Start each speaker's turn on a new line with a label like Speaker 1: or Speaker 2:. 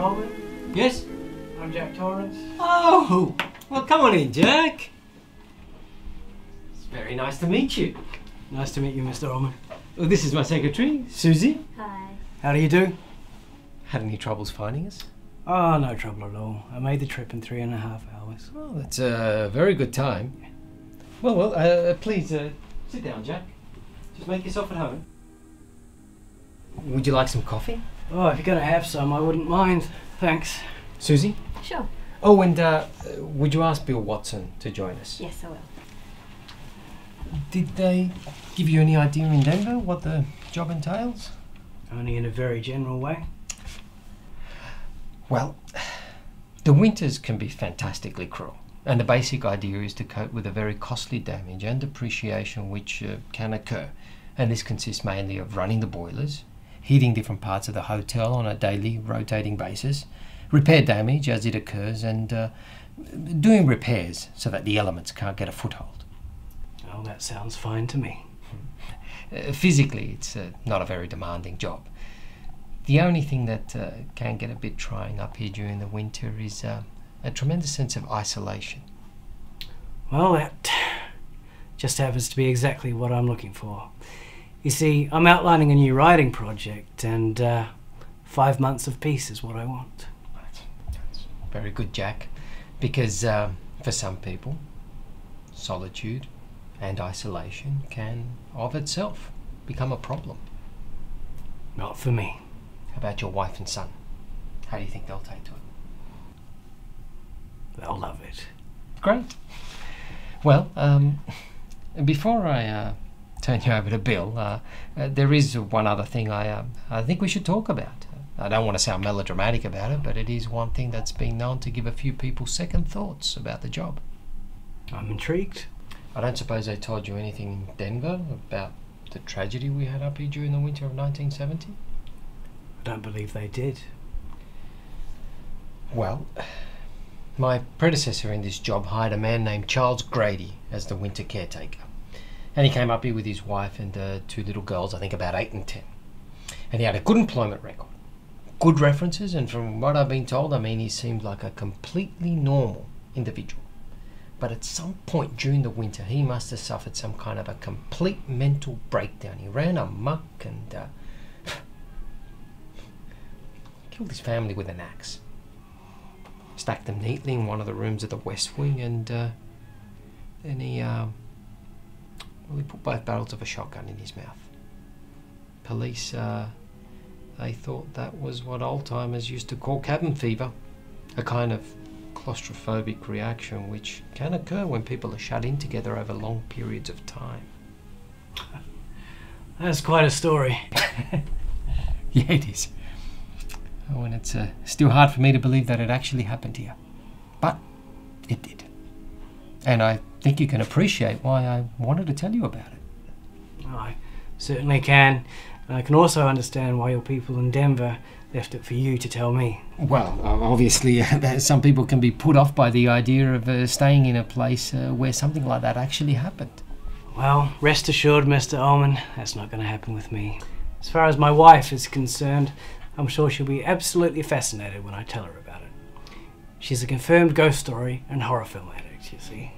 Speaker 1: Ullman?
Speaker 2: Yes?
Speaker 1: I'm Jack Torrance.
Speaker 2: Oh, well, come on in, Jack. It's very nice to meet you.
Speaker 1: Nice to meet you, Mr. Ullman.
Speaker 2: Well, this is my secretary, Susie.
Speaker 3: Hi.
Speaker 1: How do you do?
Speaker 2: Had any troubles finding us?
Speaker 1: Oh, no trouble at all. I made the trip in 3.5 hours.
Speaker 2: Well, that's a very good time. Well, please sit down, Jack. Just make yourself at home. Would you like some coffee?
Speaker 1: Oh, if you're going to have some, I wouldn't mind. Thanks.
Speaker 2: Susie?
Speaker 3: Sure.
Speaker 2: Oh, and would you ask Bill Watson to join us?
Speaker 3: Yes, I will.
Speaker 2: Did they give you any idea in Denver what the job entails?
Speaker 1: Only in a very general way.
Speaker 2: Well, the winters can be fantastically cruel, and the basic idea is to cope with the very costly damage and depreciation which can occur. And this consists mainly of running the boilers, heating different parts of the hotel on a daily rotating basis, repair damage as it occurs, and doing repairs so that the elements can't get a foothold.
Speaker 1: Oh, that sounds fine to me.
Speaker 2: Physically, it's not a very demanding job. The only thing that can get a bit trying up here during the winter is a tremendous sense of isolation.
Speaker 1: Well, that just happens to be exactly what I'm looking for. You see, I'm outlining a new writing project, and 5 months of peace is what I want.
Speaker 2: That's very good, Jack, because for some people, solitude and isolation can, of itself, become a problem.
Speaker 1: Not for me.
Speaker 2: How about your wife and son? How do you think they'll take to it?
Speaker 1: They'll love it.
Speaker 2: Great. Well, before I turn you over to Bill, there is one other thing I think we should talk about. I don't want to sound melodramatic about it, but it is one thing that's been known to give a few people second thoughts about the job.
Speaker 1: I'm intrigued.
Speaker 2: I don't suppose they told you anything in Denver about the tragedy we had up here during the winter of 1970?
Speaker 1: I don't believe they did.
Speaker 2: Well, my predecessor in this job hired a man named Charles Grady as the winter caretaker. And he came up here with his wife and 2 little girls, I think about 8 and 10. And he had a good employment record, good references, and from what I've been told, I mean, he seemed like a completely normal individual. But at some point during the winter, he must have suffered some kind of a complete mental breakdown. He ran amok and killed his family with an axe. Stacked them neatly in one of the rooms of the West Wing, and then he put both barrels of a shotgun in his mouth. Police, they thought that was what old-timers used to call cabin fever, a kind of claustrophobic reaction which can occur when people are shut in together over long periods of time.
Speaker 1: That's quite a story.
Speaker 2: Yeah, it is. Oh, and it's still hard for me to believe that it actually happened here. But it did. And I think you can appreciate why I wanted to tell you about it.
Speaker 1: Oh, I certainly can. And I can also understand why your people in Denver left it for you to tell me.
Speaker 2: Well, obviously, some people can be put off by the idea of staying in a place where something like that actually happened.
Speaker 1: Well, rest assured, Mr. Ullman, that's not going to happen with me. As far as my wife is concerned, I'm sure she'll be absolutely fascinated when I tell her about it. She's a confirmed ghost story and horror film addict, you see.